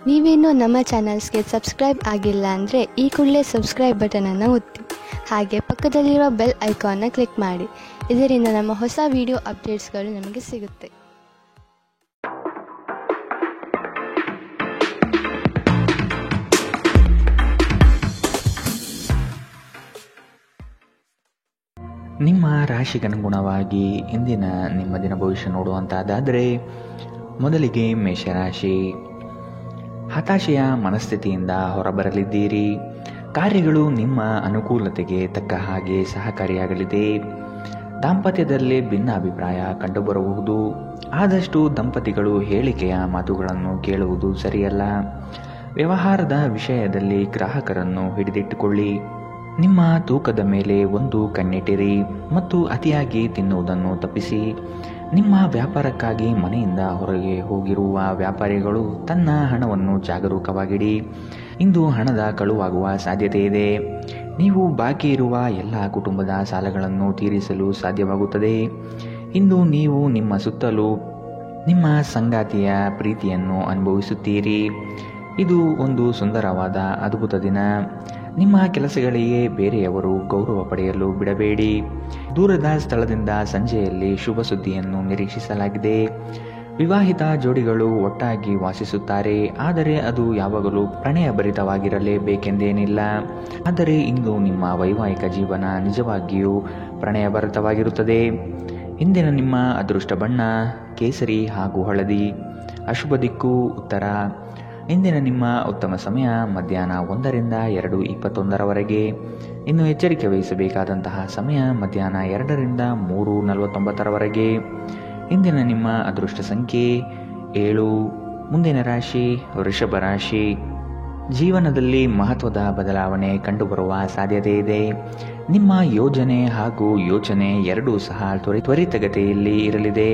ನೀವೇನೂ ನಮ್ಮ ಚಾನಲ್ಸ್ಗೆ ಸಬ್ಸ್ಕ್ರೈಬ್ ಆಗಿಲ್ಲ ಅಂದರೆ ಈ ಕೂಡಲೇ ಸಬ್ಸ್ಕ್ರೈಬ್ ಬಟನನ್ನು ಒತ್ತಿ. ಹಾಗೆ ಪಕ್ಕದಲ್ಲಿರುವ ಬೆಲ್ ಐಕಾನ್ನ ಕ್ಲಿಕ್ ಮಾಡಿ. ಇದರಿಂದ ನಮ್ಮ ಹೊಸ ವಿಡಿಯೋ ಅಪ್ಡೇಟ್ಸ್ಗಳು ನಿಮಗೆ ಸಿಗುತ್ತೆ. ನಿಮ್ಮ ರಾಶಿಗನುಗುಣವಾಗಿ ಇಂದಿನ ನಿಮ್ಮ ದಿನ ಭವಿಷ್ಯ ನೋಡುವಂತಾದರೆ ಮೊದಲಿಗೆ ಮೇಷರಾಶಿ. ಹತಾಶೆಯ ಮನಸ್ಥಿತಿಯಿಂದ ಹೊರಬರಲಿದ್ದೀರಿ. ಕಾರ್ಯಗಳು ನಿಮ್ಮ ಅನುಕೂಲತೆಗೆ ತಕ್ಕ ಹಾಗೆ ಸಹಕಾರಿಯಾಗಲಿದೆ. ದಾಂಪತ್ಯದಲ್ಲಿ ಭಿನ್ನಾಭಿಪ್ರಾಯ ಕಂಡುಬರಬಹುದು. ಆದಷ್ಟು ದಂಪತಿಗಳು ಹೇಳಿಕೆಯ ಮಾತುಗಳನ್ನು ಕೇಳುವುದು ಸರಿಯಲ್ಲ. ವ್ಯವಹಾರದ ವಿಷಯದಲ್ಲಿ ಗ್ರಾಹಕರನ್ನು ಹಿಡಿದಿಟ್ಟುಕೊಳ್ಳಿ. ನಿಮ್ಮ ತೂಕದ ಮೇಲೆ ಒಂದು ಕಣ್ಣಿಟ್ಟಿರಿ ಮತ್ತು ಅತಿಯಾಗಿ ತಿನ್ನುವುದನ್ನು ತಪ್ಪಿಸಿ. ನಿಮ್ಮ ವ್ಯಾಪಾರಕ್ಕಾಗಿ ಮನೆಯಿಂದ ಹೊರಗೆ ಹೋಗಿರುವ ವ್ಯಾಪಾರಿಗಳು ತನ್ನ ಹಣವನ್ನು ಜಾಗರೂಕವಾಗಿಡಿ. ಇಂದು ಹಣದ ಕಳುವಾಗುವ ಸಾಧ್ಯತೆ ಇದೆ. ನೀವು ಬಾಕಿ ಇರುವ ಎಲ್ಲ ಕುಟುಂಬದ ಸಾಲಗಳನ್ನು ತೀರಿಸಲು ಸಾಧ್ಯವಾಗುತ್ತದೆ. ಇಂದು ನೀವು ನಿಮ್ಮ ಸುತ್ತಲೂ ನಿಮ್ಮ ಸಂಗಾತಿಯ ಪ್ರೀತಿಯನ್ನು ಅನುಭವಿಸುತ್ತೀರಿ. ಇದು ಒಂದು ಸುಂದರವಾದ ಅದ್ಭುತ ದಿನ. ನಿಮ್ಮ ಕೆಲಸಗಳಿಗೆ ಬೇರೆಯವರು ಗೌರವ ಪಡೆಯಲು ಬಿಡಬೇಡಿ. ದೂರದ ಸ್ಥಳದಿಂದ ಸಂಜೆಯಲ್ಲಿ ಶುಭ ಸುದ್ದಿಯನ್ನು ನಿರೀಕ್ಷಿಸಲಾಗಿದೆ. ವಿವಾಹಿತ ಜೋಡಿಗಳು ಒಟ್ಟಾಗಿ ವಾಸಿಸುತ್ತಾರೆ, ಆದರೆ ಅದು ಯಾವಾಗಲೂ ಪ್ರಣಯಭರಿತವಾಗಿರಲೇಬೇಕೆಂದೇನಿಲ್ಲ. ಆದರೆ ಇಂದು ನಿಮ್ಮ ವೈವಾಹಿಕ ಜೀವನ ನಿಜವಾಗಿಯೂ ಪ್ರಣಯಭರಿತವಾಗಿರುತ್ತದೆ. ಇಂದಿನ ನಿಮ್ಮ ಅದೃಷ್ಟ ಬಣ್ಣ ಕೇಸರಿ ಹಾಗೂ ಹಳದಿ. ಅಶುಭ ದಿಕ್ಕು ಉತ್ತರ. ಇಂದಿನ ನಿಮ್ಮ ಉತ್ತಮ ಸಮಯ ಮಧ್ಯಾಹ್ನ 1ರಿಂದ 2:21 ಇನ್ನು ಎಚ್ಚರಿಕೆ ವಹಿಸಬೇಕಾದಂತಹ ಸಮಯ ಮಧ್ಯಾಹ್ನ 2ರಿಂದ 3:49 ಇಂದಿನ ನಿಮ್ಮ ಅದೃಷ್ಟ ಸಂಖ್ಯೆ 7. ಮುಂದಿನ ರಾಶಿ ವೃಷಭ ರಾಶಿ. ಜೀವನದಲ್ಲಿ ಮಹತ್ವದ ಬದಲಾವಣೆ ಕಂಡುಬರುವ ಸಾಧ್ಯತೆ ಇದೆ. ನಿಮ್ಮ ಯೋಜನೆ ಹಾಗೂ ಯೋಚನೆ ಎರಡೂ ಸಹ ತ್ವರಿತಗತಿಯಲ್ಲಿ ಇರಲಿದೆ.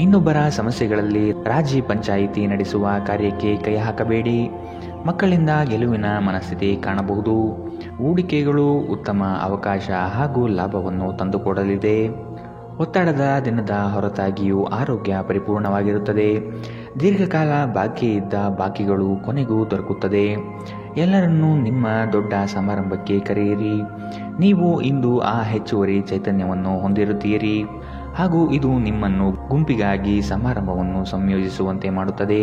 ಇನ್ನೊಬ್ಬರ ಸಮಸ್ಯೆಗಳಲ್ಲಿ ರಾಜಿ ಪಂಚಾಯಿತಿ ನಡೆಸುವ ಕಾರ್ಯಕ್ಕೆ ಕೈ ಹಾಕಬೇಡಿ. ಮಕ್ಕಳಿಂದ ಗೆಲುವಿನ ಮನಸ್ಥಿತಿ ಕಾಣಬಹುದು. ಹೂಡಿಕೆಗಳು ಉತ್ತಮ ಅವಕಾಶ ಹಾಗೂ ಲಾಭವನ್ನು ತಂದುಕೊಡಲಿದೆ. ಒತ್ತಡದ ದಿನದ ಹೊರತಾಗಿಯೂ ಆರೋಗ್ಯ ಪರಿಪೂರ್ಣವಾಗಿರುತ್ತದೆ. ದೀರ್ಘಕಾಲ ಬಾಕಿ ಇದ್ದ ಬಾಕಿಗಳು ಕೊನೆಗೂ ದೊರಕುತ್ತದೆ. ಎಲ್ಲರನ್ನೂ ನಿಮ್ಮ ದೊಡ್ಡ ಸಮಾರಂಭಕ್ಕೆ ಕರೆಯಿರಿ. ನೀವು ಇಂದು ಆ ಹೆಚ್ಚುವರಿ ಚೈತನ್ಯವನ್ನು ಹೊಂದಿರುತ್ತೀರಿ ಹಾಗೂ ಇದು ನಿಮ್ಮನ್ನು ಗುಂಪಿಗಾಗಿ ಸಮಾರಂಭವನ್ನು ಸಂಯೋಜಿಸುವಂತೆ ಮಾಡುತ್ತದೆ.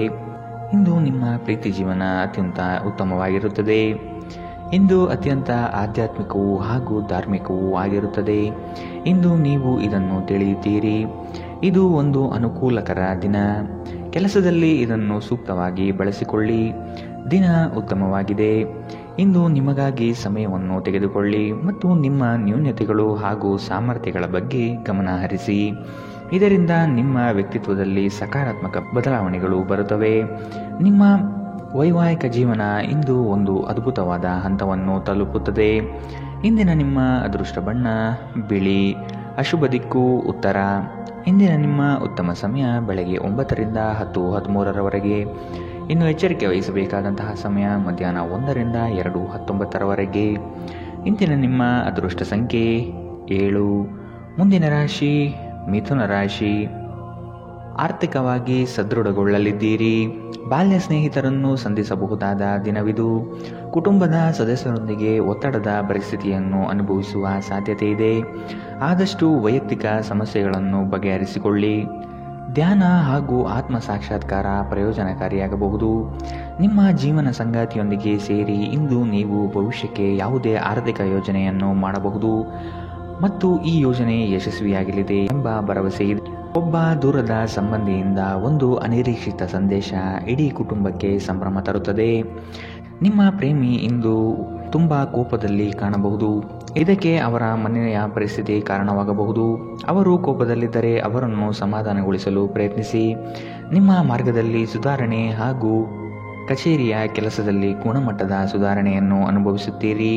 ಇಂದು ನಿಮ್ಮ ಪ್ರೀತಿ ಜೀವನ ಅತ್ಯಂತ ಉತ್ತಮವಾಗಿರುತ್ತದೆ. ಇಂದು ಅತ್ಯಂತ ಆಧ್ಯಾತ್ಮಿಕವೂ ಹಾಗೂ ಧಾರ್ಮಿಕವೂ ಆಗಿರುತ್ತದೆ. ಇಂದು ನೀವು ಇದನ್ನು ತಿಳಿಯುತ್ತೀರಿ. ಇದು ಒಂದು ಅನುಕೂಲಕರ ದಿನ. ಕೆಲಸದಲ್ಲಿ ಇದನ್ನು ಸೂಕ್ತವಾಗಿ ಬಳಸಿಕೊಳ್ಳಿ. ದಿನ ಉತ್ತಮವಾಗಿದೆ. ಇಂದು ನಿಮಗಾಗಿ ಸಮಯವನ್ನು ತೆಗೆದುಕೊಳ್ಳಿ ಮತ್ತು ನಿಮ್ಮ ನ್ಯೂನತೆಗಳು ಹಾಗೂ ಸಾಮರ್ಥ್ಯಗಳ ಬಗ್ಗೆ ಗಮನ ಹರಿಸಿ. ಇದರಿಂದ ನಿಮ್ಮ ವ್ಯಕ್ತಿತ್ವದಲ್ಲಿ ಸಕಾರಾತ್ಮಕ ಬದಲಾವಣೆಗಳು ಬರುತ್ತವೆ. ನಿಮ್ಮ ವೈವಾಹಿಕ ಜೀವನ ಇಂದು ಒಂದು ಅದ್ಭುತವಾದ ಹಂತವನ್ನು ತಲುಪುತ್ತದೆ. ಇಂದಿನ ನಿಮ್ಮ ಅದೃಷ್ಟ ಬಣ್ಣ ಬಿಳಿ. ಅಶುಭ ದಿಕ್ಕು ಉತ್ತರ. ಇಂದಿನ ನಿಮ್ಮ ಉತ್ತಮ ಸಮಯ ಬೆಳಗ್ಗೆ 9ರಿಂದ 10:13 ಇನ್ನು ಎಚ್ಚರಿಕೆ ವಹಿಸಬೇಕಾದಂತಹ ಸಮಯ ಮಧ್ಯಾಹ್ನ 1ರಿಂದ 2:19 ಇಂದಿನ ನಿಮ್ಮ ಅದೃಷ್ಟ ಸಂಖ್ಯೆ 7. ಮುಂದಿನ ರಾಶಿ ಮಿಥುನ ರಾಶಿ. ಆರ್ಥಿಕವಾಗಿ ಸದೃಢಗೊಳ್ಳಲಿದ್ದೀರಿ. ಬಾಲ್ಯ ಸ್ನೇಹಿತರನ್ನು ಸಂಧಿಸಬಹುದಾದ ದಿನವಿದು. ಕುಟುಂಬದ ಸದಸ್ಯರೊಂದಿಗೆ ಒತ್ತಡದ ಪರಿಸ್ಥಿತಿಯನ್ನು ಅನುಭವಿಸುವ ಸಾಧ್ಯತೆ ಇದೆ. ಆದಷ್ಟು ವೈಯಕ್ತಿಕ ಸಮಸ್ಯೆಗಳನ್ನು ಬಗೆಹರಿಸಿಕೊಳ್ಳಿ. ಧ್ಯಾನ ಹಾಗೂ ಆತ್ಮ ಸಾಕ್ಷಾತ್ಕಾರ ಪ್ರಯೋಜನಕಾರಿಯಾಗಬಹುದು. ನಿಮ್ಮ ಜೀವನ ಸಂಗಾತಿಯೊಂದಿಗೆ ಸೇರಿ ಇಂದು ನೀವು ಭವಿಷ್ಯಕ್ಕೆ ಯಾವುದೇ ಆರ್ಥಿಕ ಯೋಜನೆಯನ್ನು ಮಾಡಬಹುದು ಮತ್ತು ಈ ಯೋಜನೆ ಯಶಸ್ವಿಯಾಗಲಿದೆ ಎಂಬ ಭರವಸೆ ಇದೆ. ಒಬ್ಬ ದೂರದ ಸಂಬಂಧಿಯಿಂದ ಒಂದು ಅನಿರೀಕ್ಷಿತ ಸಂದೇಶ ಇಡೀ ಕುಟುಂಬಕ್ಕೆ ಸಂಭ್ರಮ ತರುತ್ತದೆ. ನಿಮ್ಮ ಪ್ರೇಮಿ ಇಂದು ತುಂಬಾ ಕೋಪದಲ್ಲಿ ಕಾಣಬಹುದು. ಇದಕ್ಕೆ ಅವರ ಮನೆಯ ಪರಿಸ್ಥಿತಿ ಕಾರಣವಾಗಬಹುದು. ಅವರು ಕೋಪದಲ್ಲಿದ್ದರೆ ಅವರನ್ನು ಸಮಾಧಾನಗೊಳಿಸಲು ಪ್ರಯತ್ನಿಸಿ. ನಿಮ್ಮ ಮಾರ್ಗದಲ್ಲಿ ಸುಧಾರಣೆ ಹಾಗೂ ಕಚೇರಿಯ ಕೆಲಸದಲ್ಲಿ ಗುಣಮಟ್ಟದ ಸುಧಾರಣೆಯನ್ನು ಅನುಭವಿಸುತ್ತೀರಿ.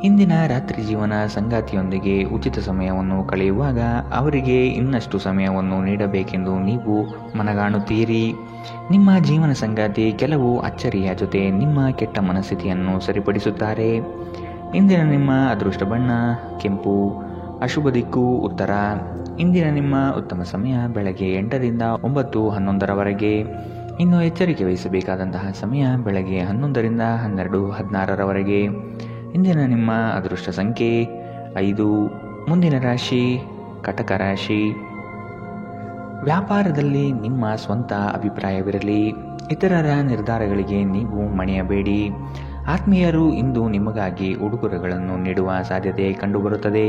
ಇಂದಿನ ರಾತ್ರಿ ಜೀವನ ಸಂಗಾತಿಯೊಂದಿಗೆ ಉಚಿತ ಸಮಯವನ್ನು ಕಳೆಯುವಾಗ ಅವರಿಗೆ ಇನ್ನಷ್ಟು ಸಮಯವನ್ನು ನೀಡಬೇಕೆಂದು ನೀವು ಮನಗಾಣುತ್ತೀರಿ. ನಿಮ್ಮ ಜೀವನ ಸಂಗಾತಿ ಕೆಲವು ಅಚ್ಚರಿಯ ಜೊತೆ ನಿಮ್ಮ ಕೆಟ್ಟ ಮನಸ್ಥಿತಿಯನ್ನು ಸರಿಪಡಿಸುತ್ತಾರೆ. ಇಂದಿನ ನಿಮ್ಮ ಅದೃಷ್ಟ ಬಣ್ಣ ಕೆಂಪು. ಅಶುಭ ದಿಕ್ಕು ಉತ್ತರ. ಇಂದಿನ ನಿಮ್ಮ ಉತ್ತಮ ಸಮಯ ಬೆಳಗ್ಗೆ 8ರಿಂದ 9:11 ಇನ್ನು ಎಚ್ಚರಿಕೆ ವಹಿಸಬೇಕಾದಂತಹ ಸಮಯ ಬೆಳಗ್ಗೆ 11ರಿಂದ 12:16ರವರೆಗೆ. ಇಂದಿನ ನಿಮ್ಮ ಅದೃಷ್ಟ ಸಂಖ್ಯೆ 5. ಮುಂದಿನ ರಾಶಿ ಕಟಕ ರಾಶಿ. ವ್ಯಾಪಾರದಲ್ಲಿ ನಿಮ್ಮ ಸ್ವಂತ ಅಭಿಪ್ರಾಯವಿರಲಿ. ಇತರರ ನಿರ್ಧಾರಗಳಿಗೆ ನೀವು ಮಣಿಯಬೇಡಿ. ಆತ್ಮೀಯರು ಇಂದು ನಿಮಗಾಗಿ ಉಡುಗೊರೆಗಳನ್ನು ನೀಡುವ ಸಾಧ್ಯತೆ ಕಂಡುಬರುತ್ತದೆ.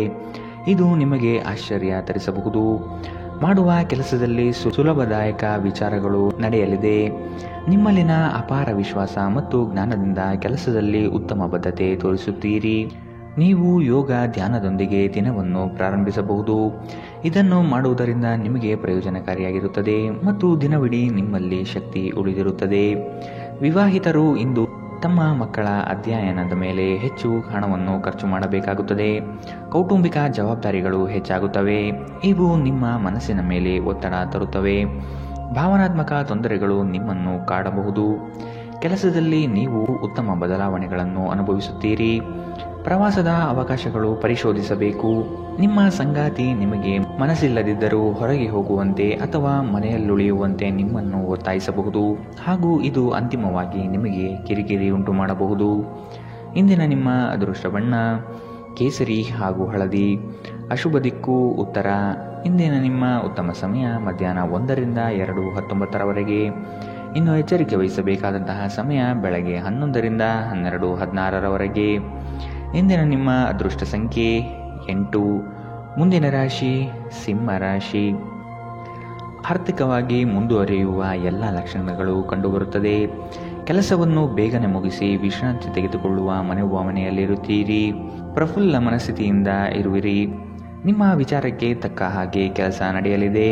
ಇದು ನಿಮಗೆ ಆಶ್ಚರ್ಯ ತರಿಸಬಹುದು. ಮಾಡುವ ಕೆಲಸದಲ್ಲಿ ಸುಲಭದಾಯಕ ವಿಚಾರಗಳು ನಡೆಯಲಿದೆ. ನಿಮ್ಮಲ್ಲಿನ ಅಪಾರ ವಿಶ್ವಾಸ ಮತ್ತು ಜ್ಞಾನದಿಂದ ಕೆಲಸದಲ್ಲಿ ಉತ್ತಮ ಬದ್ಧತೆ ತೋರಿಸುತ್ತೀರಿ. ನೀವು ಯೋಗ ಧ್ಯಾನದೊಂದಿಗೆ ದಿನವನ್ನು ಪ್ರಾರಂಭಿಸಬಹುದು. ಇದನ್ನು ಮಾಡುವುದರಿಂದ ನಿಮಗೆ ಪ್ರಯೋಜನಕಾರಿಯಾಗಿರುತ್ತದೆ ಮತ್ತು ದಿನವಿಡೀ ನಿಮ್ಮಲ್ಲಿ ಶಕ್ತಿ ಉಳಿದಿರುತ್ತದೆ. ವಿವಾಹಿತರು ಇಂದು ತಮ್ಮ ಮಕ್ಕಳ ಅಧ್ಯಯನದ ಮೇಲೆ ಹೆಚ್ಚು ಹಣವನ್ನು ಖರ್ಚು ಮಾಡಬೇಕಾಗುತ್ತದೆ. ಕೌಟುಂಬಿಕ ಜವಾಬ್ದಾರಿಗಳು ಹೆಚ್ಚಾಗುತ್ತವೆ. ಇವು ನಿಮ್ಮ ಮನಸ್ಸಿನ ಮೇಲೆ ಒತ್ತಡ ತರುತ್ತವೆ. ಭಾವನಾತ್ಮಕ ತೊಂದರೆಗಳು ನಿಮ್ಮನ್ನು ಕಾಡಬಹುದು. ಕೆಲಸದಲ್ಲಿ ನೀವು ಉತ್ತಮ ಬದಲಾವಣೆಗಳನ್ನು ಅನುಭವಿಸುತ್ತೀರಿ. ಪ್ರವಾಸದ ಅವಕಾಶಗಳು ಪರಿಶೋಧಿಸಬೇಕು. ನಿಮ್ಮ ಸಂಗಾತಿ ನಿಮಗೆ ಮನಸ್ಸಿಲ್ಲದಿದ್ದರೂ ಹೊರಗೆ ಹೋಗುವಂತೆ ಅಥವಾ ಮನೆಯಲ್ಲುಳಿಯುವಂತೆ ನಿಮ್ಮನ್ನು ಒತ್ತಾಯಿಸಬಹುದು ಹಾಗೂ ಇದು ಅಂತಿಮವಾಗಿ ನಿಮಗೆ ಕಿರಿಕಿರಿ ಉಂಟು ಮಾಡಬಹುದು. ಇಂದಿನ ನಿಮ್ಮ ಅದೃಷ್ಟ ಬಣ್ಣ ಕೇಸರಿ ಹಾಗೂ ಹಳದಿ. ಅಶುಭ ದಿಕ್ಕು ಉತ್ತರ. ಇಂದಿನ ನಿಮ್ಮ ಉತ್ತಮ ಸಮಯ ಮಧ್ಯಾಹ್ನ 1ರಿಂದ 2:19ರವರೆಗೆ. ಇನ್ನು ಎಚ್ಚರಿಕೆ ವಹಿಸಬೇಕಾದಂತಹ ಸಮಯ ಬೆಳಗ್ಗೆ 11ರಿಂದ 12:16ರವರೆಗೆ. ಇಂದಿನ ನಿಮ್ಮ ಅದೃಷ್ಟ ಸಂಖ್ಯೆ 8. ಮುಂದಿನ ರಾಶಿ ಸಿಂಹ ರಾಶಿ. ಆರ್ಥಿಕವಾಗಿ ಮುಂದುವರಿಯುವ ಎಲ್ಲ ಲಕ್ಷಣಗಳು ಕಂಡುಬರುತ್ತದೆ. ಕೆಲಸವನ್ನು ಬೇಗನೆ ಮುಗಿಸಿ ವಿಶ್ರಾಂತಿ ತೆಗೆದುಕೊಳ್ಳುವ ಮನೋಭಾವನೆಯಲ್ಲಿರುತ್ತೀರಿ. ಪ್ರಫುಲ್ಲ ಮನಸ್ಥಿತಿಯಿಂದ ಇರುವಿರಿ. ನಿಮ್ಮ ವಿಚಾರಕ್ಕೆ ತಕ್ಕ ಹಾಗೆ ಕೆಲಸ ನಡೆಯಲಿದೆ.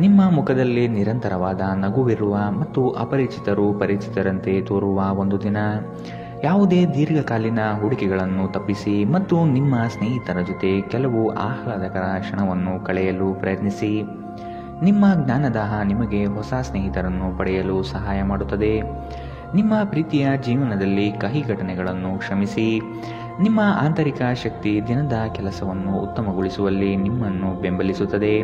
ನಿಮ್ಮ ಮುಖದಲ್ಲಿ ನಿರಂತರವಾದ ನಗುವಿರುವ ಮತ್ತು ಅಪರಿಚಿತರು ಪರಿಚಿತರಂತೆ ತೋರುವ ಒಂದು ದಿನ. ಯಾವುದೇ ದೀರ್ಘಕಾಲೀನ ಹೂಡಿಕೆಗಳನ್ನು ತಪ್ಪಿಸಿ ಮತ್ತು ನಿಮ್ಮ ಸ್ನೇಹಿತರ ಜೊತೆ ಕೆಲವು ಆಹ್ಲಾದಕರ ಕ್ಷಣವನ್ನು ಕಳೆಯಲು ಪ್ರಯತ್ನಿಸಿ. ನಿಮ್ಮ ಜ್ಞಾನದಾಹ ನಿಮಗೆ ಹೊಸ ಸ್ನೇಹಿತರನ್ನು ಪಡೆಯಲು ಸಹಾಯ ಮಾಡುತ್ತದೆ. ನಿಮ್ಮ ಪ್ರೀತಿಯ ಜೀವನದಲ್ಲಿ ಕಹಿ ಘಟನೆಗಳನ್ನು ಕ್ಷಮಿಸಿ. ನಿಮ್ಮ ಆಂತರಿಕ ಶಕ್ತಿ ದಿನದ ಕೆಲಸವನ್ನು ಉತ್ತಮಗೊಳಿಸುವಲ್ಲಿ ನಿಮ್ಮನ್ನು ಬೆಂಬಲಿಸುತ್ತದೆ.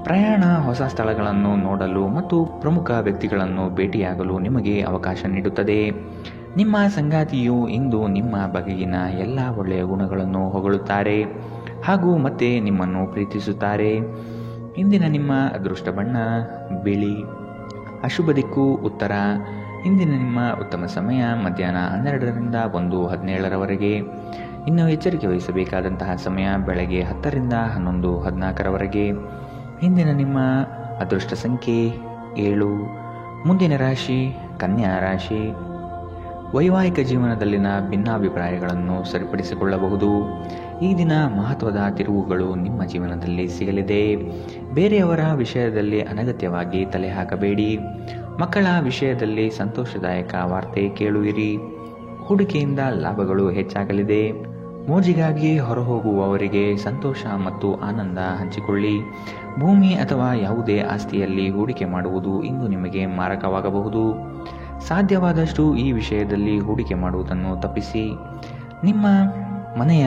ಪ್ರಯಾಣ ಹೊಸ ಸ್ಥಳಗಳನ್ನು ನೋಡಲು ಮತ್ತು ಪ್ರಮುಖ ವ್ಯಕ್ತಿಗಳನ್ನು ಭೇಟಿಯಾಗಲು ನಿಮಗೆ ಅವಕಾಶ ನೀಡುತ್ತದೆ. ನಿಮ್ಮ ಸಂಗಾತಿಯು ಇಂದು ನಿಮ್ಮ ಬಗೆಗಿನ ಎಲ್ಲ ಒಳ್ಳೆಯ ಗುಣಗಳನ್ನು ಹೊಗಳುತ್ತಾರೆ ಹಾಗೂ ಮತ್ತೆ ನಿಮ್ಮನ್ನು ಪ್ರೀತಿಸುತ್ತಾರೆ. ಇಂದಿನ ನಿಮ್ಮ ಅದೃಷ್ಟ ಬಣ್ಣ ಬಿಳಿ. ಅಶುಭ ದಿಕ್ಕು ಉತ್ತರ. ಇಂದಿನ ನಿಮ್ಮ ಉತ್ತಮ ಸಮಯ ಮಧ್ಯಾಹ್ನ 12ರಿಂದ 1:17ರವರೆಗೆ. ಇನ್ನು ಎಚ್ಚರಿಕೆ ವಹಿಸಬೇಕಾದಂತಹ ಸಮಯ ಬೆಳಗ್ಗೆ 10ರಿಂದ 11:14ರವರೆಗೆ. ಇಂದಿನ ನಿಮ್ಮ ಅದೃಷ್ಟ ಸಂಖ್ಯೆ 7. ಮುಂದಿನ ರಾಶಿ ಕನ್ಯಾ ರಾಶಿ. ವೈವಾಹಿಕ ಜೀವನದಲ್ಲಿನ ಭಿನ್ನಾಭಿಪ್ರಾಯಗಳನ್ನು ಸರಿಪಡಿಸಿಕೊಳ್ಳಬಹುದು. ಈ ದಿನ ಮಹತ್ವದ ತಿರುವುಗಳು ನಿಮ್ಮ ಜೀವನದಲ್ಲಿ ಸಿಗಲಿದೆ. ಬೇರೆಯವರ ವಿಷಯದಲ್ಲಿ ಅನಗತ್ಯವಾಗಿ ತಲೆ ಹಾಕಬೇಡಿ. ಮಕ್ಕಳ ವಿಷಯದಲ್ಲಿ ಸಂತೋಷದಾಯಕ ವಾರ್ತೆ ಕೇಳುವಿರಿ. ಹೂಡಿಕೆಯಿಂದ ಲಾಭಗಳು ಹೆಚ್ಚಾಗಲಿದೆ. ಮೋಜಿಗಾಗಿ ಹೊರಹೋಗುವವರಿಗೆ ಸಂತೋಷ ಮತ್ತು ಆನಂದ ಹಂಚಿಕೊಳ್ಳಿ. ಭೂಮಿ ಅಥವಾ ಯಾವುದೇ ಆಸ್ತಿಯಲ್ಲಿ ಹೂಡಿಕೆ ಮಾಡುವುದು ಇಂದು ನಿಮಗೆ ಮಾರಕವಾಗಬಹುದು. ಸಾಧ್ಯವಾದಷ್ಟು ಈ ವಿಷಯದಲ್ಲಿ ಹೂಡಿಕೆ ಮಾಡುವುದನ್ನು ತಪ್ಪಿಸಿ. ನಿಮ್ಮ ಮನೆಯ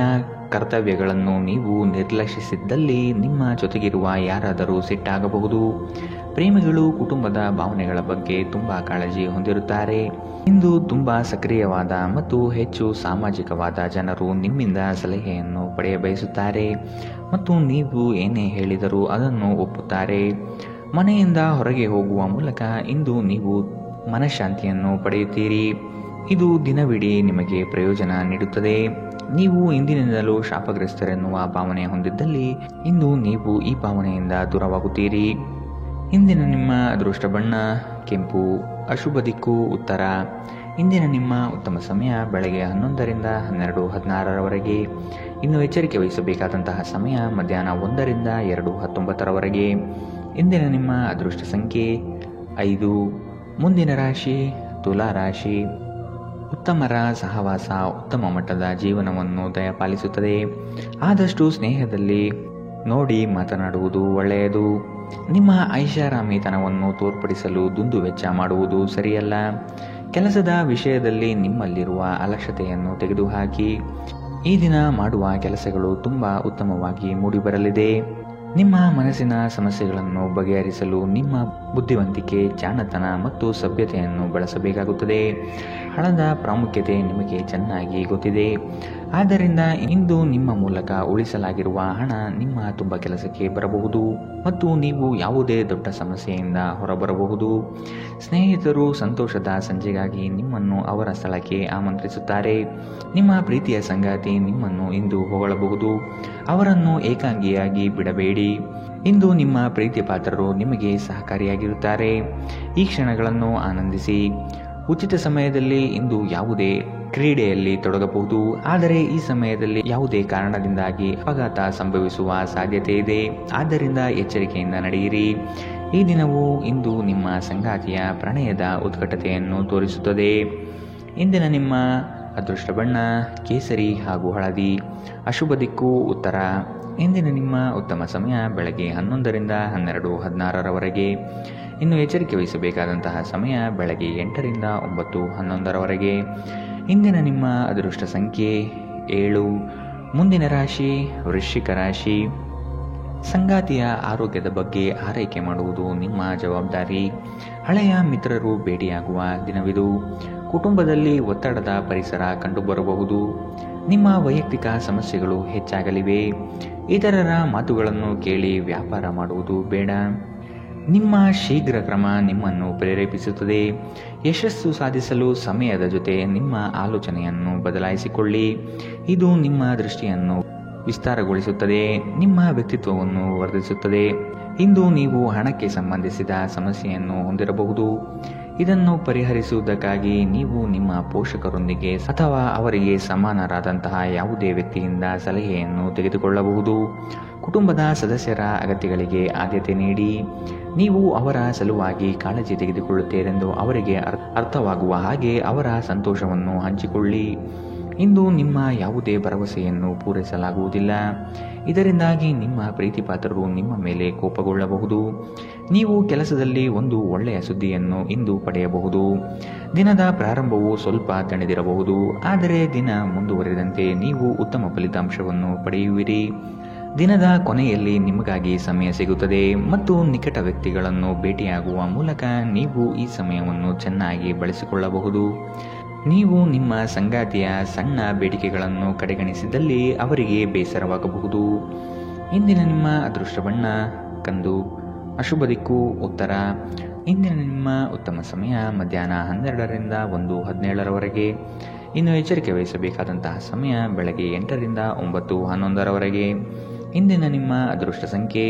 ಕರ್ತವ್ಯಗಳನ್ನು ನೀವು ನಿರ್ಲಕ್ಷಿಸಿದ್ದಲ್ಲಿ ನಿಮ್ಮ ಜೊತೆಗಿರುವ ಯಾರಾದರೂ ಸಿಟ್ಟಾಗಬಹುದು. ಪ್ರೇಮಿಗಳು ಕುಟುಂಬದ ಭಾವನೆಗಳ ಬಗ್ಗೆ ತುಂಬಾ ಕಾಳಜಿ ಹೊಂದಿರುತ್ತಾರೆ. ಇಂದು ತುಂಬಾ ಸಕ್ರಿಯವಾದ ಮತ್ತು ಹೆಚ್ಚು ಸಾಮಾಜಿಕವಾದ ಜನರು ನಿಮ್ಮಿಂದ ಸಲಹೆಯನ್ನು ಪಡೆಯಬಯಸುತ್ತಾರೆ ಮತ್ತು ನೀವು ಏನೇ ಹೇಳಿದರೂ ಅದನ್ನು ಒಪ್ಪುತ್ತಾರೆ. ಮನೆಯಿಂದ ಹೊರಗೆ ಹೋಗುವ ಮೂಲಕ ಇಂದು ನೀವು ಮನಃಶಾಂತಿಯನ್ನು ಪಡೆಯುತ್ತೀರಿ. ಇದು ದಿನವಿಡೀ ನಿಮಗೆ ಪ್ರಯೋಜನ ನೀಡುತ್ತದೆ. ನೀವು ಇಂದಿನಿಂದಲೂ ಶಾಪಗ್ರಸ್ತರೆನ್ನುವ ಭಾವನೆ ಹೊಂದಿದ್ದಲ್ಲಿ ಇಂದು ನೀವು ಈ ಭಾವನೆಯಿಂದ ದೂರವಾಗುತ್ತೀರಿ. ಇಂದಿನ ನಿಮ್ಮ ಅದೃಷ್ಟ ಬಣ್ಣ ಕೆಂಪು. ಅಶುಭ ದಿಕ್ಕು ಉತ್ತರ. ಇಂದಿನ ನಿಮ್ಮ ಉತ್ತಮ ಸಮಯ ಬೆಳಗ್ಗೆ 11ರಿಂದ 12:16ರವರೆಗೆ. ಇನ್ನು ಎಚ್ಚರಿಕೆ ವಹಿಸಬೇಕಾದಂತಹ ಸಮಯ ಮಧ್ಯಾಹ್ನ 1ರಿಂದ 2:19ರವರೆಗೆ. ಇಂದಿನ ನಿಮ್ಮ ಅದೃಷ್ಟ ಸಂಖ್ಯೆ 5. ಮುಂದಿನ ರಾಶಿ ತುಲಾ ರಾಶಿ. ಉತ್ತಮರ ಸಹವಾಸ ಉತ್ತಮ ಮಟ್ಟದ ಜೀವನವನ್ನು ದಯಪಾಲಿಸುತ್ತದೆ. ಆದಷ್ಟು ಸ್ನೇಹದಲ್ಲಿ ನೋಡಿ ಮಾತನಾಡುವುದು ಒಳ್ಳೆಯದು. ನಿಮ್ಮ ಐಷಾರಾಮಿತನವನ್ನು ತೋರ್ಪಡಿಸಲು ದುಂದುವೆಚ್ಚ ಮಾಡುವುದು ಸರಿಯಲ್ಲ. ಕೆಲಸದ ವಿಷಯದಲ್ಲಿ ನಿಮ್ಮಲ್ಲಿರುವ ಅಲಕ್ಷ್ಯತೆಯನ್ನು ತೆಗೆದುಹಾಕಿ. ಈ ದಿನ ಮಾಡುವ ಕೆಲಸಗಳು ತುಂಬ ಉತ್ತಮವಾಗಿ ಮೂಡಿಬರಲಿದೆ. ನಿಮ್ಮ ಮನಸ್ಸಿನ ಸಮಸ್ಯೆಗಳನ್ನು ಬಗೆಹರಿಸಲು ನಿಮ್ಮ ಬುದ್ಧಿವಂತಿಕೆ, ಜಾಣತನ ಮತ್ತು ಸಭ್ಯತೆಯನ್ನು ಬಳಸಬೇಕಾಗುತ್ತದೆ. ಹಣದ ಪ್ರಾಮುಖ್ಯತೆ ನಿಮಗೆ ಚೆನ್ನಾಗಿ ಗೊತ್ತಿದೆ. ಆದ್ದರಿಂದ ಇಂದು ನಿಮ್ಮ ಮೂಲಕ ಉಳಿಸಲಾಗಿರುವ ಹಣ ನಿಮ್ಮ ತುಂಬ ಕೆಲಸಕ್ಕೆ ಬರಬಹುದು ಮತ್ತು ನೀವು ಯಾವುದೇ ದೊಡ್ಡ ಸಮಸ್ಯೆಯಿಂದ ಹೊರಬರಬಹುದು. ಸ್ನೇಹಿತರು ಸಂತೋಷದ ಸಂಜೆಗಾಗಿ ನಿಮ್ಮನ್ನು ಅವರ ಸ್ಥಳಕ್ಕೆ ಆಮಂತ್ರಿಸುತ್ತಾರೆ. ನಿಮ್ಮ ಪ್ರೀತಿಯ ಸಂಗಾತಿ ನಿಮ್ಮನ್ನು ಇಂದು ಹೊಗಳಬಹುದು. ಅವರನ್ನು ಏಕಾಂಗಿಯಾಗಿ ಬಿಡಬೇಡಿ. ಇಂದು ನಿಮ್ಮ ಪ್ರೀತಿ ಪಾತ್ರರು ನಿಮಗೆ ಸಹಕಾರಿಯಾಗಿರುತ್ತಾರೆ. ಈ ಕ್ಷಣಗಳನ್ನು ಆನಂದಿಸಿ. ಉಚಿತ ಸಮಯದಲ್ಲಿ ಇಂದು ಯಾವುದೇ ಕ್ರೀಡೆಯಲ್ಲಿ ತೊಡಗಬಹುದು, ಆದರೆ ಈ ಸಮಯದಲ್ಲಿ ಯಾವುದೇ ಕಾರಣದಿಂದಾಗಿ ಅಪಘಾತ ಸಂಭವಿಸುವ ಸಾಧ್ಯತೆ ಇದೆ. ಆದ್ದರಿಂದ ಎಚ್ಚರಿಕೆಯಿಂದ ನಡೆಯಿರಿ. ಈ ದಿನವು ಇಂದು ನಿಮ್ಮ ಸಂಗಾತಿಯ ಪ್ರಣಯದ ಉತ್ಕಟತೆಯನ್ನು ತೋರಿಸುತ್ತದೆ. ಇಂದಿನ ನಿಮ್ಮ ಅದೃಷ್ಟ ಬಣ್ಣ ಕೇಸರಿ ಹಾಗೂ ಹಳದಿ. ಅಶುಭ ದಿಕ್ಕು ಉತ್ತರ. ಇಂದಿನ ನಿಮ್ಮ ಉತ್ತಮ ಸಮಯ ಬೆಳಗ್ಗೆ 11ರಿಂದ 12:16ರವರೆಗೆ. ಇನ್ನು ಎಚ್ಚರಿಕೆ ವಹಿಸಬೇಕಾದಂತಹ ಸಮಯ ಬೆಳಗ್ಗೆ 8ರಿಂದ 9:11ರವರೆಗೆ. ಇಂದಿನ ನಿಮ್ಮ ಅದೃಷ್ಟ ಸಂಖ್ಯೆ 7. ಮುಂದಿನ ರಾಶಿ ವೃಶ್ಚಿಕ ರಾಶಿ. ಸಂಗಾತಿಯ ಆರೋಗ್ಯದ ಬಗ್ಗೆ ಆರೈಕೆ ಮಾಡುವುದು ನಿಮ್ಮ ಜವಾಬ್ದಾರಿ. ಹಳೆಯ ಮಿತ್ರರು ಭೇಟಿಯಾಗುವ ದಿನವಿದು. ಕುಟುಂಬದಲ್ಲಿ ಒತ್ತಡದ ಪರಿಸರ ಕಂಡುಬರಬಹುದು. ನಿಮ್ಮ ವೈಯಕ್ತಿಕ ಸಮಸ್ಯೆಗಳು ಹೆಚ್ಚಾಗಲಿವೆ. ಇತರರ ಮಾತುಗಳನ್ನು ಕೇಳಿ ವ್ಯಾಪಾರ ಮಾಡುವುದು ಬೇಡ. ನಿಮ್ಮ ಶೀಘ್ರ ಕ್ರಮ ನಿಮ್ಮನ್ನು ಪ್ರೇರೇಪಿಸುತ್ತದೆ. ಯಶಸ್ಸು ಸಾಧಿಸಲು ಸಮಯದ ಜೊತೆ ನಿಮ್ಮ ಆಲೋಚನೆಯನ್ನು ಬದಲಾಯಿಸಿಕೊಳ್ಳಿ. ಇದು ನಿಮ್ಮ ದೃಷ್ಟಿಯನ್ನು ವಿಸ್ತಾರಗೊಳಿಸುತ್ತದೆ, ನಿಮ್ಮ ವ್ಯಕ್ತಿತ್ವವನ್ನು ವರ್ಧಿಸುತ್ತದೆ. ಇಂದು ನೀವು ಹಣಕ್ಕೆ ಸಂಬಂಧಿಸಿದ ಸಮಸ್ಯೆಯನ್ನು ಹೊಂದಿರಬಹುದು. ಇದನ್ನು ಪರಿಹರಿಸುವುದಕ್ಕಾಗಿ ನೀವು ನಿಮ್ಮ ಪೋಷಕರೊಂದಿಗೆ ಅಥವಾ ಅವರಿಗೆ ಸಮಾನರಾದಂತಹ ಯಾವುದೇ ವ್ಯಕ್ತಿಯಿಂದ ಸಲಹೆಯನ್ನು ತೆಗೆದುಕೊಳ್ಳಬಹುದು. ಕುಟುಂಬದ ಸದಸ್ಯರ ಅಗತ್ಯಗಳಿಗೆ ಆದ್ಯತೆ ನೀಡಿ. ನೀವು ಅವರ ಸಲುವಾಗಿ ಕಾಳಜಿ ತೆಗೆದುಕೊಳ್ಳುತ್ತೀರೆಂದು ಅವರಿಗೆ ಅರ್ಥವಾಗುವ ಹಾಗೆ ಅವರ ಸಂತೋಷವನ್ನು ಹಂಚಿಕೊಳ್ಳಿ. ಇಂದು ನಿಮ್ಮ ಯಾವುದೇ ಭರವಸೆಯನ್ನು ಪೂರೈಸಲಾಗುವುದಿಲ್ಲ. ಇದರಿಂದಾಗಿ ನಿಮ್ಮ ಪ್ರೀತಿಪಾತ್ರರು ನಿಮ್ಮ ಮೇಲೆ ಕೋಪಗೊಳ್ಳಬಹುದು. ನೀವು ಕೆಲಸದಲ್ಲಿ ಒಂದು ಒಳ್ಳೆಯ ಸುದ್ದಿಯನ್ನು ಇಂದು ಪಡೆಯಬಹುದು. ದಿನದ ಪ್ರಾರಂಭವು ಸ್ವಲ್ಪ ತಣಿದಿರಬಹುದು, ಆದರೆ ದಿನ ಮುಂದುವರಿದಂತೆ ನೀವು ಉತ್ತಮ ಫಲಿತಾಂಶವನ್ನು ಪಡೆಯುವಿರಿ. ದಿನದ ಕೊನೆಯಲ್ಲಿ ನಿಮಗಾಗಿ ಸಮಯ ಸಿಗುತ್ತದೆ ಮತ್ತು ನಿಕಟ ವ್ಯಕ್ತಿಗಳನ್ನು ಭೇಟಿಯಾಗುವ ಮೂಲಕ ನೀವು ಈ ಸಮಯವನ್ನು ಚೆನ್ನಾಗಿ ಬಳಸಿಕೊಳ್ಳಬಹುದು. ನೀವು ನಿಮ್ಮ ಸಂಗಾತಿಯ ಸಣ್ಣ ಬೇಡಿಕೆಗಳನ್ನು ಕಡೆಗಣಿಸಿದಲ್ಲಿ ಅವರಿಗೆ ಬೇಸರವಾಗಬಹುದು. ಇಂದಿನ ನಿಮ್ಮ ಅದೃಷ್ಟ ಬಣ್ಣ ಕಂದು. ಅಶುಭ ದಿಕ್ಕು ಉತ್ತರ. ಇಂದಿನ ನಿಮ್ಮ ಉತ್ತಮ ಸಮಯ ಮಧ್ಯಾಹ್ನ 12ರಿಂದ 1:17ರವರೆಗೆ. ಇನ್ನು ಎಚ್ಚರಿಕೆ ವಹಿಸಬೇಕಾದಂತಹ ಸಮಯ ಬೆಳಗ್ಗೆ 8ರಿಂದ 9:11ರವರೆಗೆ. ಇಂದಿನ ನಿಮ್ಮ ಅದೃಷ್ಟ ಸಂಖ್ಯೆ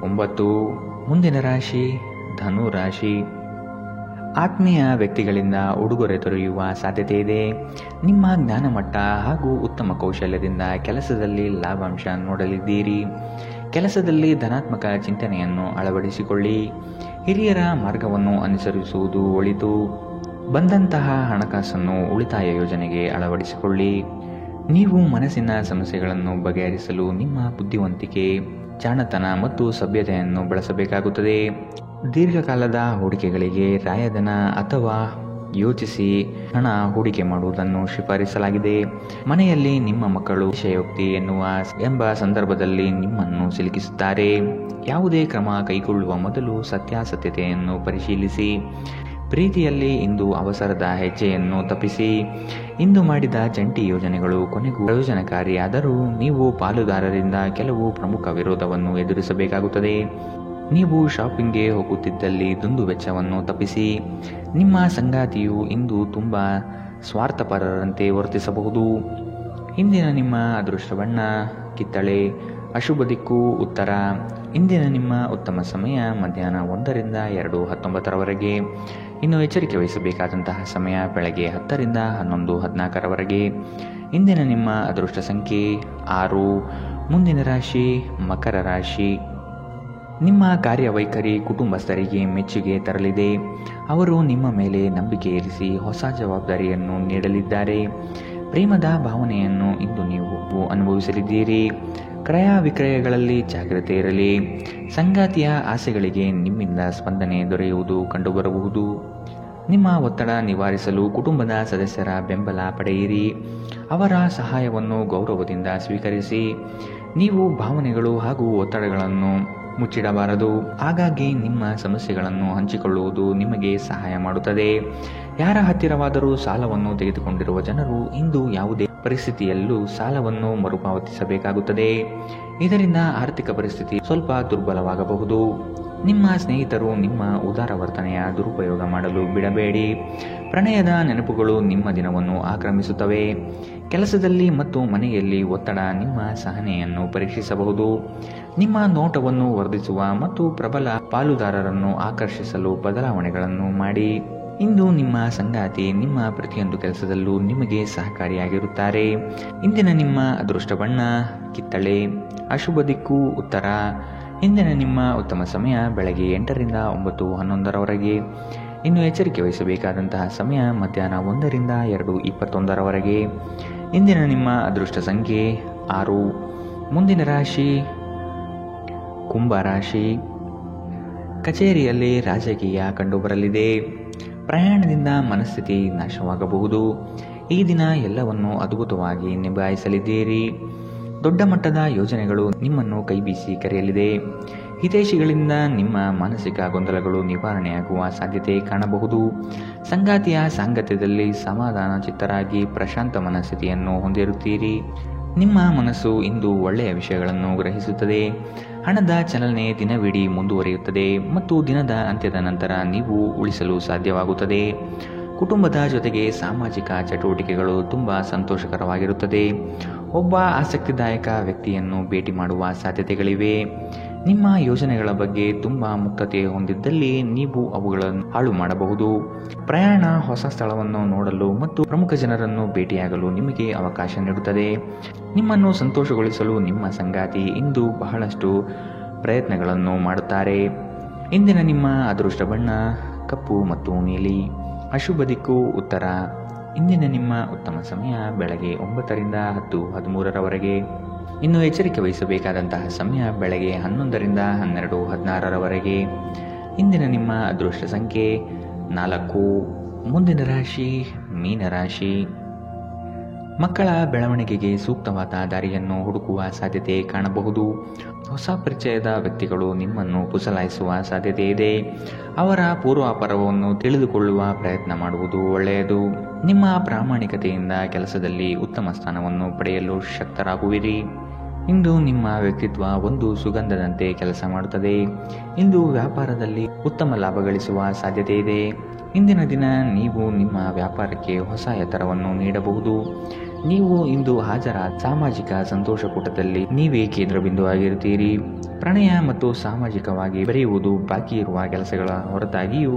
9. ಮುಂದಿನ ರಾಶಿ ಧನು ರಾಶಿ. ಆತ್ಮೀಯ ವ್ಯಕ್ತಿಗಳಿಂದ ಉಡುಗೊರೆ ದೊರೆಯುವ ಸಾಧ್ಯತೆ ಇದೆ. ನಿಮ್ಮ ಜ್ಞಾನಮಟ್ಟ ಹಾಗೂ ಉತ್ತಮ ಕೌಶಲ್ಯದಿಂದ ಕೆಲಸದಲ್ಲಿ ಲಾಭಾಂಶ ನೋಡಲಿದ್ದೀರಿ. ಕೆಲಸದಲ್ಲಿ ಧನಾತ್ಮಕ ಚಿಂತನೆಯನ್ನು ಅಳವಡಿಸಿಕೊಳ್ಳಿ. ಹಿರಿಯರ ಮಾರ್ಗವನ್ನು ಅನುಸರಿಸುವುದು ಒಳಿತು. ಬಂದಂತಹ ಹಣಕಾಸನ್ನು ಉಳಿತಾಯ ಯೋಜನೆಗೆ ಅಳವಡಿಸಿಕೊಳ್ಳಿ. ನೀವು ಮನಸ್ಸಿನ ಸಮಸ್ಯೆಗಳನ್ನು ಬಗೆಹರಿಸಲು ನಿಮ್ಮ ಬುದ್ಧಿವಂತಿಕೆ, ಜಾಣತನ ಮತ್ತು ಸಭ್ಯತೆಯನ್ನು ಬಳಸಬೇಕಾಗುತ್ತದೆ. ದೀರ್ಘಕಾಲದ ಹೂಡಿಕೆಗಳಿಗೆ ರಾಯಧನ ಅಥವಾ ಯೋಚಿಸಿ ಹಣ ಹೂಡಿಕೆ ಮಾಡುವುದನ್ನು ಶಿಫಾರಿಸಲಾಗಿದೆ. ಮನೆಯಲ್ಲಿ ನಿಮ್ಮ ಮಕ್ಕಳು ವಿಷಯೋಕ್ತಿ ಎಂಬ ಸಂದರ್ಭದಲ್ಲಿ ನಿಮ್ಮನ್ನು ಸಿಲುಕಿಸುತ್ತಾರೆ. ಯಾವುದೇ ಕ್ರಮ ಕೈಗೊಳ್ಳುವ ಮೊದಲು ಸತ್ಯಾಸತ್ಯತೆಯನ್ನು ಪರಿಶೀಲಿಸಿ. ಪ್ರೀತಿಯಲ್ಲಿ ಇಂದು ಅವಸರದ ಹೆಜ್ಜೆಯನ್ನು ತಪ್ಪಿಸಿ. ಇಂದು ಮಾಡಿದ ಜಂಟಿ ಯೋಜನೆಗಳು ಕೊನೆಗೂ ಪ್ರಯೋಜನಕಾರಿಯಾದರೂ ನೀವು ಪಾಲುದಾರರಿಂದ ಕೆಲವು ಪ್ರಮುಖ ವಿರೋಧವನ್ನು ಎದುರಿಸಬೇಕಾಗುತ್ತದೆ. ನೀವು ಶಾಪಿಂಗ್ಗೆ ಹೋಗುತ್ತಿದ್ದಲ್ಲಿ ದುಂದು ವೆಚ್ಚವನ್ನು ತಪ್ಪಿಸಿ. ನಿಮ್ಮ ಸಂಗಾತಿಯು ಇಂದು ತುಂಬ ಸ್ವಾರ್ಥಪರರಂತೆ ವರ್ತಿಸಬಹುದು. ಇಂದಿನ ನಿಮ್ಮ ಅದೃಷ್ಟ ಬಣ್ಣ ಕಿತ್ತಳೆ. ಅಶುಭ ದಿಕ್ಕು ಉತ್ತರ. ಇಂದಿನ ನಿಮ್ಮ ಉತ್ತಮ ಸಮಯ ಮಧ್ಯಾಹ್ನ 1ರಿಂದ 2:19ರವರೆಗೆ. ಇನ್ನು ಎಚ್ಚರಿಕೆ ವಹಿಸಬೇಕಾದಂತಹ ಸಮಯ ಬೆಳಗ್ಗೆ 10ರಿಂದ 11:14ರವರೆಗೆ. ಇಂದಿನ ನಿಮ್ಮ ಅದೃಷ್ಟ ಸಂಖ್ಯೆ 6. ಮುಂದಿನ ರಾಶಿ ಮಕರ ರಾಶಿ. ನಿಮ್ಮ ಕಾರ್ಯವೈಖರಿ ಕುಟುಂಬಸ್ಥರಿಗೆ ಮೆಚ್ಚುಗೆ ತರಲಿದೆ. ಅವರು ನಿಮ್ಮ ಮೇಲೆ ನಂಬಿಕೆ ಇರಿಸಿ ಹೊಸ ಜವಾಬ್ದಾರಿಯನ್ನು ನೀಡಲಿದ್ದಾರೆ. ಪ್ರೇಮದ ಭಾವನೆಯನ್ನು ಇಂದು ನೀವು ಅನುಭವಿಸಲಿದ್ದೀರಿ. ಕ್ರಯ ವಿಕ್ರಯಗಳಲ್ಲಿ ಜಾಗ್ರತೆ ಇರಲಿ. ಸಂಗಾತಿಯ ಆಸೆಗಳಿಗೆ ನಿಮ್ಮಿಂದ ಸ್ಪಂದನೆ ದೊರೆಯುವುದು ಕಂಡುಬರಬಹುದು. ನಿಮ್ಮ ಒತ್ತಡ ನಿವಾರಿಸಲು ಕುಟುಂಬದ ಸದಸ್ಯರ ಬೆಂಬಲ ಪಡೆಯಿರಿ. ಅವರ ಸಹಾಯವನ್ನು ಗೌರವದಿಂದ ಸ್ವೀಕರಿಸಿ. ನೀವು ಭಾವನೆಗಳು ಹಾಗೂ ಒತ್ತಡಗಳನ್ನು ಮುಚ್ಚಿಡಬಾರದು. ಹಾಗಾಗಿ ನಿಮ್ಮ ಸಮಸ್ಯೆಗಳನ್ನು ಹಂಚಿಕೊಳ್ಳುವುದು ನಿಮಗೆ ಸಹಾಯ ಮಾಡುತ್ತದೆ. ಯಾರ ಹತ್ತಿರವಾದರೂ ಸಾಲವನ್ನು ತೆಗೆದುಕೊಂಡಿರುವ ಜನರು ಇಂದು ಯಾವುದೇ ಪರಿಸ್ಥಿತಿಯಲ್ಲೂ ಸಾಲವನ್ನು ಮರುಪಾವತಿಸಬೇಕಾಗುತ್ತದೆ. ಇದರಿಂದ ಆರ್ಥಿಕ ಪರಿಸ್ಥಿತಿ ಸ್ವಲ್ಪ ದುರ್ಬಲವಾಗಬಹುದು. ನಿಮ್ಮ ಸ್ನೇಹಿತರು ನಿಮ್ಮ ಉದಾರ ವರ್ತನೆಯ ದುರುಪಯೋಗ ಮಾಡಲು ಬಿಡಬೇಡಿ. ಪ್ರಣಯದ ನೆನಪುಗಳು ನಿಮ್ಮ ದಿನವನ್ನು ಆಕ್ರಮಿಸುತ್ತವೆ. ಕೆಲಸದಲ್ಲಿ ಮತ್ತು ಮನೆಯಲ್ಲಿ ಒತ್ತಡ ನಿಮ್ಮ ಸಹನೆಯನ್ನು ಪರೀಕ್ಷಿಸಬಹುದು. ನಿಮ್ಮ ನೋಟವನ್ನು ವರ್ಧಿಸುವ ಮತ್ತು ಪ್ರಬಲ ಪಾಲುದಾರರನ್ನು ಆಕರ್ಷಿಸಲು ಬದಲಾವಣೆಗಳನ್ನು ಮಾಡಿ. ಇಂದು ನಿಮ್ಮ ಸಂಗಾತಿ ನಿಮ್ಮ ಪ್ರತಿಯೊಂದು ಕೆಲಸದಲ್ಲೂ ನಿಮಗೆ ಸಹಕಾರಿಯಾಗಿರುತ್ತಾರೆ. ಇಂದಿನ ನಿಮ್ಮ ಅದೃಷ್ಟ ಬಣ್ಣ ಕಿತ್ತಳೆ. ಅಶುಭ ದಿಕ್ಕು ಉತ್ತರ. ಇಂದಿನ ನಿಮ್ಮ ಉತ್ತಮ ಸಮಯ ಬೆಳಗ್ಗೆ 8ರಿಂದ 9:11ರವರೆಗೆ. ಇನ್ನು ಎಚ್ಚರಿಕೆ ವಹಿಸಬೇಕಾದಂತಹ ಸಮಯ ಮಧ್ಯಾಹ್ನ 1ರಿಂದ 2:21ರವರೆಗೆ. ಇಂದಿನ ನಿಮ್ಮ ಅದೃಷ್ಟ ಸಂಖ್ಯೆ 6. ಮುಂದಿನ ರಾಶಿ ಕುಂಭ ರಾಶಿ. ಕಚೇರಿಯಲ್ಲಿ ರಾಜಕೀಯ ಕಂಡುಬರಲಿದೆ. ಪ್ರಯಾಣದಿಂದ ಮನಸ್ಥಿತಿ ನಾಶವಾಗಬಹುದು. ಈ ದಿನ ಎಲ್ಲವನ್ನು ಅದ್ಭುತವಾಗಿ ನಿಭಾಯಿಸಲಿದ್ದೀರಿ. ದೊಡ್ಡ ಮಟ್ಟದ ಯೋಜನೆಗಳು ನಿಮ್ಮನ್ನು ಕೈಬೀಸಿ ಕರೆಯಲಿದೆ. ಹಿತೈಷಿಗಳಿಂದ ನಿಮ್ಮ ಮಾನಸಿಕ ಗೊಂದಲಗಳು ನಿವಾರಣೆಯಾಗುವ ಸಾಧ್ಯತೆ ಕಾಣಬಹುದು. ಸಂಗಾತಿಯ ಸಾಂಗತ್ಯದಲ್ಲಿ ಸಮಾಧಾನ ಚಿತ್ತರಾಗಿ ಪ್ರಶಾಂತ ಮನಸ್ಥಿತಿಯನ್ನು ಹೊಂದಿರುತ್ತೀರಿ. ನಿಮ್ಮ ಮನಸ್ಸು ಇಂದು ಒಳ್ಳೆಯ ವಿಷಯಗಳನ್ನು ಗ್ರಹಿಸುತ್ತದೆ. ಹಣದ ಚಲನೆ ದಿನವಿಡೀ ಮುಂದುವರಿಯುತ್ತದೆ ಮತ್ತು ದಿನದ ಅಂತ್ಯದ ನಂತರ ನೀವು ಉಳಿಸಲು ಸಾಧ್ಯವಾಗುತ್ತದೆ. ಕುಟುಂಬದ ಜೊತೆಗೆ ಸಾಮಾಜಿಕ ಚಟುವಟಿಕೆಗಳು ತುಂಬ ಸಂತೋಷಕರವಾಗಿರುತ್ತದೆ. ಒಬ್ಬ ಆಸಕ್ತಿದಾಯಕ ವ್ಯಕ್ತಿಯನ್ನು ಭೇಟಿ ಮಾಡುವ ಸಾಧ್ಯತೆಗಳಿವೆ. ನಿಮ್ಮ ಯೋಜನೆಗಳ ಬಗ್ಗೆ ತುಂಬ ಮುಕ್ತತೆ ಹೊಂದಿದ್ದಲ್ಲಿ ನೀವು ಅವುಗಳನ್ನು ಹಾಳು ಮಾಡಬಹುದು. ಪ್ರಯಾಣ ಹೊಸ ಸ್ಥಳವನ್ನು ನೋಡಲು ಮತ್ತು ಪ್ರಮುಖ ಜನರನ್ನು ಭೇಟಿಯಾಗಲು ನಿಮಗೆ ಅವಕಾಶ ನೀಡುತ್ತದೆ. ನಿಮ್ಮನ್ನು ಸಂತೋಷಗೊಳಿಸಲು ನಿಮ್ಮ ಸಂಗಾತಿ ಇಂದು ಬಹಳಷ್ಟು ಪ್ರಯತ್ನಗಳನ್ನು ಮಾಡುತ್ತಾರೆ. ಇಂದಿನ ನಿಮ್ಮ ಅದೃಷ್ಟ ಬಣ್ಣ ಕಪ್ಪು ಮತ್ತು ನೀಲಿ. ಅಶುಭ ದಿಕ್ಕು ಉತ್ತರ. ಇಂದಿನ ನಿಮ್ಮ ಉತ್ತಮ ಸಮಯ ಬೆಳಗ್ಗೆ 9ರಿಂದ 10:13ರವರೆಗೆ. ಇನ್ನು ಎಚ್ಚರಿಕೆ ವಹಿಸಬೇಕಾದಂತಹ ಸಮಯ ಬೆಳಗ್ಗೆ 11ರಿಂದ 12:16ರವರೆಗೆ. ಇಂದಿನ ನಿಮ್ಮ ಅದೃಷ್ಟ ಸಂಖ್ಯೆ 4. ಮುಂದಿನ ರಾಶಿ ಮೀನರಾಶಿ. ಮಕ್ಕಳ ಬೆಳವಣಿಗೆಗೆ ಸೂಕ್ತವಾದ ದಾರಿಯನ್ನು ಹುಡುಕುವ ಸಾಧ್ಯತೆ ಕಾಣಬಹುದು. ಹೊಸ ಪರಿಚಯದ ವ್ಯಕ್ತಿಗಳು ನಿಮ್ಮನ್ನು ಪುಸಲಾಯಿಸುವ ಸಾಧ್ಯತೆ ಇದೆ. ಅವರ ಪೂರ್ವಾಪರವನ್ನು ತಿಳಿದುಕೊಳ್ಳುವ ಪ್ರಯತ್ನ ಮಾಡುವುದು ಒಳ್ಳೆಯದು. ನಿಮ್ಮ ಪ್ರಾಮಾಣಿಕತೆಯಿಂದ ಕೆಲಸದಲ್ಲಿ ಉತ್ತಮ ಸ್ಥಾನವನ್ನು ಪಡೆಯಲು ಶಕ್ತರಾಗುವಿರಿ. ಇಂದು ನಿಮ್ಮ ವ್ಯಕ್ತಿತ್ವ ಒಂದು ಸುಗಂಧದಂತೆ ಕೆಲಸ ಮಾಡುತ್ತದೆ. ಇಂದು ವ್ಯಾಪಾರದಲ್ಲಿ ಉತ್ತಮ ಲಾಭ ಗಳಿಸುವ ಸಾಧ್ಯತೆ ಇದೆ. ಇಂದಿನ ದಿನ ನೀವು ನಿಮ್ಮ ವ್ಯಾಪಾರಕ್ಕೆ ಹೊಸ ಎತ್ತರವನ್ನು ನೀಡಬಹುದು. ನೀವು ಇಂದು ಹಾಜರಾದ ಸಾಮಾಜಿಕ ಸಂತೋಷಕೂಟದಲ್ಲಿ ನೀವೇ ಕೇಂದ್ರಬಿಂದುವಾಗಿರುತ್ತೀರಿ. ಪ್ರಣಯ ಮತ್ತು ಸಾಮಾಜಿಕವಾಗಿ ಬೆರೆಯುವುದು ಬಾಕಿ ಇರುವ ಕೆಲಸಗಳ ಹೊರತಾಗಿಯೂ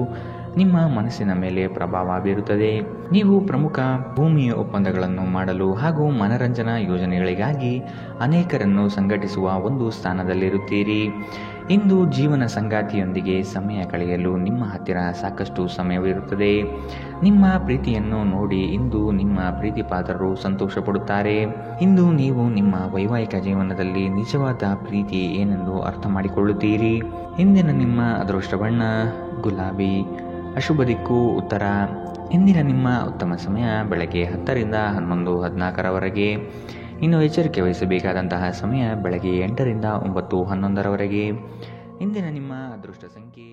ನಿಮ್ಮ ಮನಸ್ಸಿನ ಮೇಲೆ ಪ್ರಭಾವ ಬೀರುತ್ತದೆ. ನೀವು ಪ್ರಮುಖ ಭೂಮಿಯ ಒಪ್ಪಂದಗಳನ್ನು ಮಾಡಲು ಹಾಗೂ ಮನರಂಜನಾ ಯೋಜನೆಗಳಿಗಾಗಿ ಅನೇಕರನ್ನು ಸಂಘಟಿಸುವ ಒಂದು ಸ್ಥಾನದಲ್ಲಿರುತ್ತೀರಿ. ಇಂದು ಜೀವನ ಸಂಗಾತಿಯೊಂದಿಗೆ ಸಮಯ ಕಳೆಯಲು ನಿಮ್ಮ ಹತ್ತಿರ ಸಾಕಷ್ಟು ಸಮಯವಿರುತ್ತದೆ. ನಿಮ್ಮ ಪ್ರೀತಿಯನ್ನು ನೋಡಿ ಇಂದು ನಿಮ್ಮ ಪ್ರೀತಿಪಾತ್ರರು ಸಂತೋಷ ಪಡುತ್ತಾರೆ. ಇಂದು ನೀವು ನಿಮ್ಮ ವೈವಾಹಿಕ ಜೀವನದಲ್ಲಿ ನಿಜವಾದ ಪ್ರೀತಿ ಏನೆಂದು ಅರ್ಥ ಮಾಡಿಕೊಳ್ಳುತ್ತೀರಿ. ಇಂದಿನ ನಿಮ್ಮ ಅದೃಷ್ಟ ಬಣ್ಣ ಗುಲಾಬಿ. ಅಶುಭ ದಿಕ್ಕು ಉತ್ತರ. ಇಂದಿನ ನಿಮ್ಮ ಉತ್ತಮ ಸಮಯ ಬೆಳಗ್ಗೆ 10ರಿಂದ 11:14ರವರೆಗೆ. ಇನ್ನು ಎಚ್ಚರಿಕೆ ವಹಿಸಬೇಕಾದಂತಹ ಸಮಯ ಬೆಳಗ್ಗೆ 8ರಿಂದ 9:11ರವರೆಗೆ. ಇಂದಿನ ನಿಮ್ಮ ಅದೃಷ್ಟ ಸಂಖ್ಯೆ